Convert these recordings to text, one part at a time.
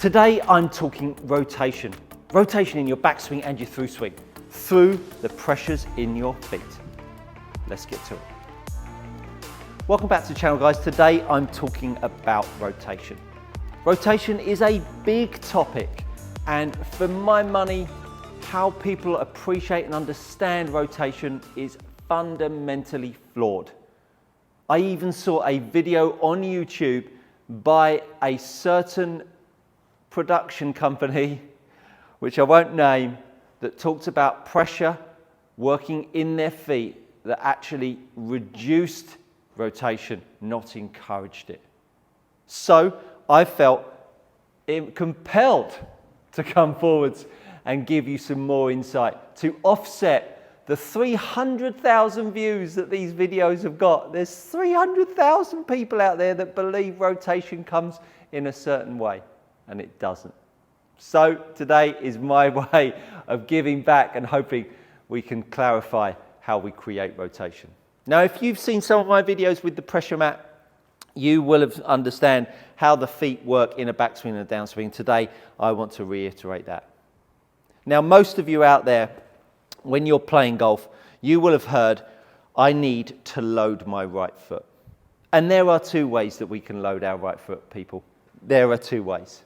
Today I'm talking rotation. Rotation in your backswing and your through swing, through the pressures in your feet. Let's get to it. Welcome back to the channel, guys. Today I'm talking about rotation. Rotation is a big topic, and for my money, how people appreciate and understand rotation is fundamentally flawed. I even saw a video on YouTube by a certain production company, which I won't name, that talked about pressure working in their feet that actually reduced rotation, not encouraged it. So I felt compelled to come forwards and give you some more insight to offset the 300,000 views that these videos have got. There's 300,000 people out there that believe rotation comes in a certain way, and it doesn't. So today is my way of giving back and hoping we can clarify how we create rotation. Now, if you've seen some of my videos with the pressure mat, you will have understand how the feet work in a backswing and a downswing. Today, I want to reiterate that. Now, most of you out there, when you're playing golf, you will have heard, I need to load my right foot. And there are two ways that we can load our right foot, people. There are two ways.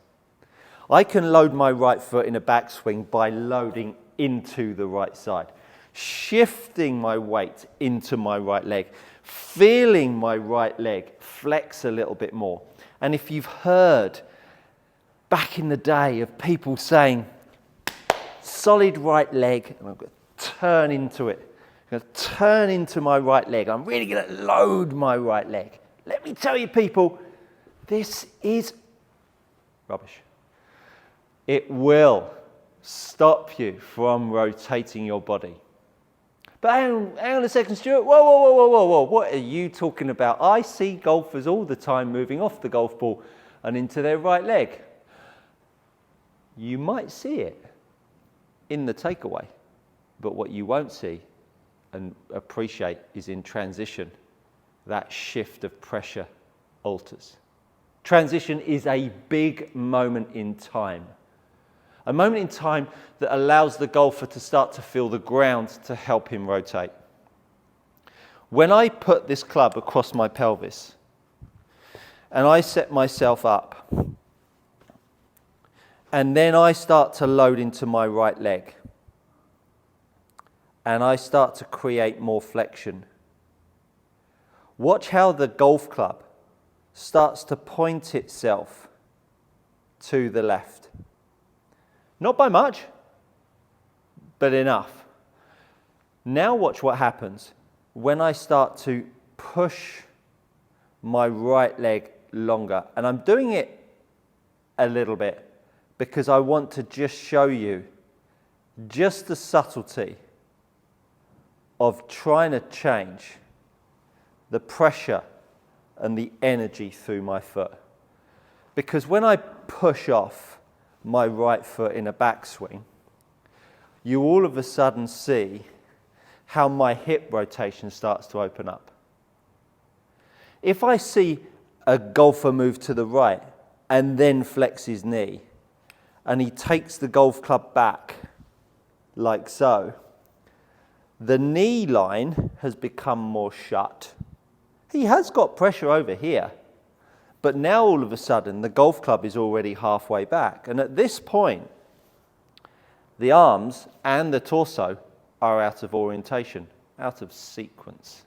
I can load my right foot in a backswing by loading into the right side, shifting my weight into my right leg, feeling my right leg flex a little bit more. And if you've heard back in the day of people saying, solid right leg, and I'm going to turn into it. I'm going to turn into my right leg. I'm really going to load my right leg. Let me tell you, people, this is rubbish. It will stop you from rotating your body. But hang on a second, Stuart. Whoa. What are you talking about? I see golfers all the time moving off the golf ball and into their right leg. You might see it in the takeaway, but what you won't see and appreciate is in transition, that shift of pressure alters. Transition is a big moment in time. A moment in time that allows the golfer to start to feel the ground to help him rotate. When I put this club across my pelvis and I set myself up, and then I start to load into my right leg and I start to create more flexion, watch how the golf club starts to point itself to the left. Not by much, but enough. Now watch what happens when I start to push my right leg longer. And I'm doing it a little bit because I want to just show you just the subtlety of trying to change the pressure and the energy through my foot. Because when I push off my right foot in a backswing, you all of a sudden see how my hip rotation starts to open up. If I see a golfer move to the right and then flex his knee, and he takes the golf club back like so, the knee line has become more shut. He has got pressure over here, but now all of a sudden the golf club is already halfway back. And at this point, the arms and the torso are out of orientation, out of sequence.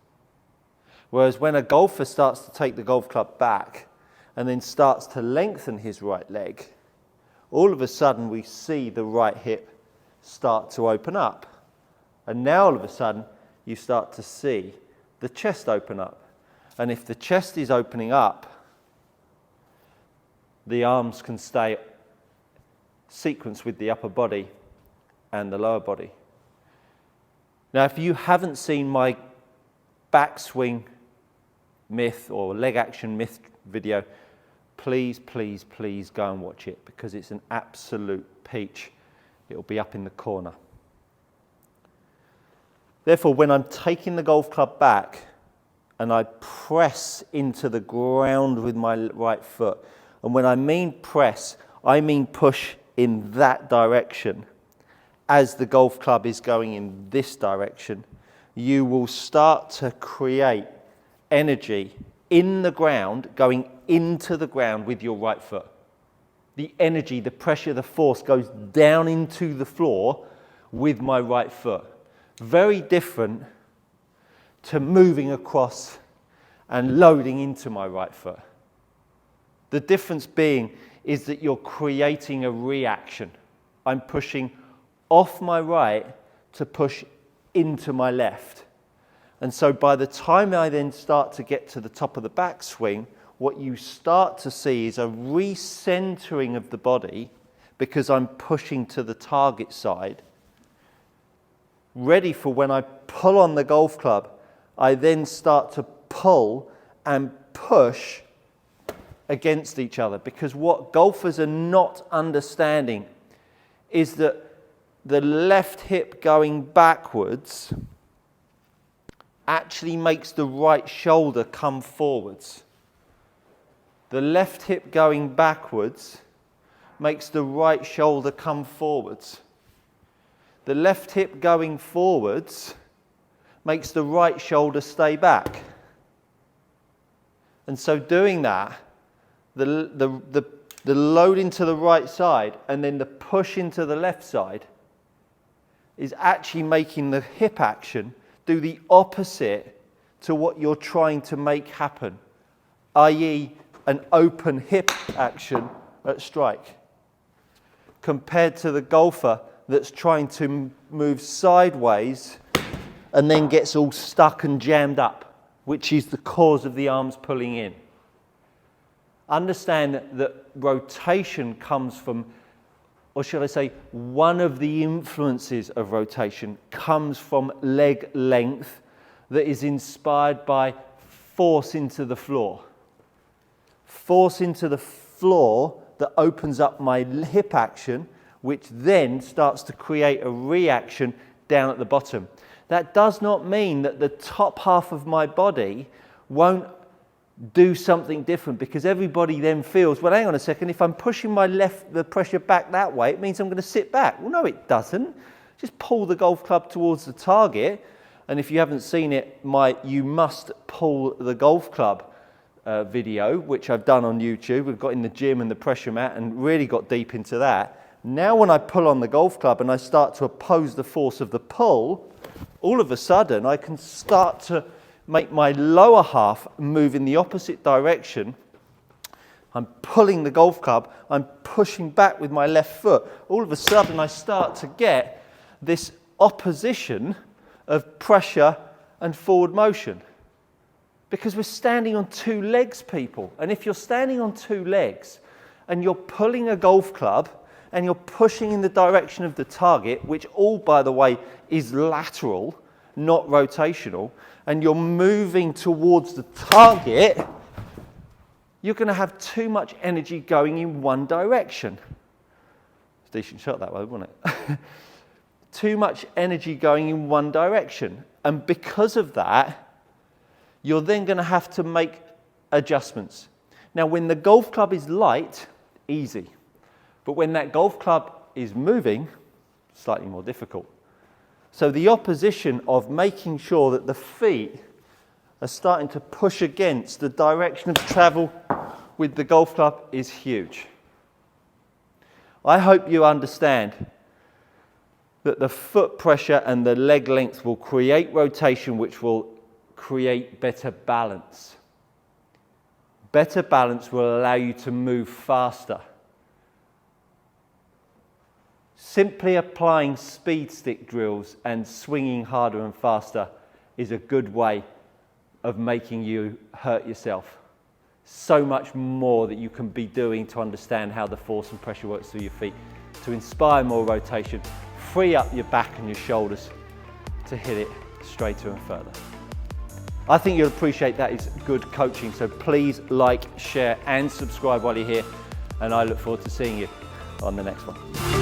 Whereas when a golfer starts to take the golf club back and then starts to lengthen his right leg, all of a sudden we see the right hip start to open up. And now all of a sudden you start to see the chest open up. And if the chest is opening up, the arms can stay sequenced with the upper body and the lower body. Now, if you haven't seen my backswing myth or leg action myth video, please go and watch it because it's an absolute peach. It'll be up in the corner. Therefore, when I'm taking the golf club back and I press into the ground with my right foot, and when I mean press, I mean push in that direction, as the golf club is going in this direction, you will start to create energy in the ground, going into the ground with your right foot. The energy, the pressure, the force goes down into the floor with my right foot. Very different to moving across and loading into my right foot. The difference being is that you're creating a reaction. I'm pushing off my right to push into my left. And so by the time I then start to get to the top of the backswing, what you start to see is a recentering of the body, because I'm pushing to the target side, ready for when I pull on the golf club, I then start to pull and push against each other. Because what golfers are not understanding is that the left hip going backwards actually makes the right shoulder come forwards. The left hip going backwards makes the right shoulder come forwards. The left hip going forwards makes the right shoulder stay back. And so doing that, the load into the right side and then the push into the left side is actually making the hip action do the opposite to what you're trying to make happen, i.e. an open hip action at strike, compared to the golfer that's trying to move sideways and then gets all stuck and jammed up, which is the cause of the arms pulling in. Understand that rotation comes from, or should I say, one of the influences of rotation comes from leg length that is inspired by force into the floor. Force into the floor that opens up my hip action, which then starts to create a reaction down at the bottom. That does not mean that the top half of my body won't do something different, because everybody then feels, well, hang on a second, if I'm pushing the pressure back that way, it means I'm going to sit back. Well, no, it doesn't. Just pull the golf club towards the target. And if you haven't seen it, you must pull the golf club video, which I've done on YouTube. We've got in the gym and the pressure mat and really got deep into that. Now when I pull on the golf club and I start to oppose the force of the pull, all of a sudden I can start to make my lower half move in the opposite direction. I'm pulling the golf club, I'm pushing back with my left foot. All of a sudden I start to get this opposition of pressure and forward motion. Because we're standing on two legs, people. And if you're standing on two legs and you're pulling a golf club and you're pushing in the direction of the target, which all, by the way, is lateral, not rotational, and you're moving towards the target, you're going to have too much energy going in one direction. It's a decent shot that way, wasn't it? Too much energy going in one direction. And because of that, you're then going to have to make adjustments. Now, when the golf club is light, easy. But when that golf club is moving, slightly more difficult. So the opposition of making sure that the feet are starting to push against the direction of travel with the golf club is huge. I hope you understand that the foot pressure and the leg length will create rotation, which will create better balance. Better balance will allow you to move faster. Simply applying speed stick drills and swinging harder and faster is a good way of making you hurt yourself. So much more that you can be doing to understand how the force and pressure works through your feet, to inspire more rotation, free up your back and your shoulders to hit it straighter and further. I think you'll appreciate that is good coaching, so please like, share and subscribe while you're here, and I look forward to seeing you on the next one.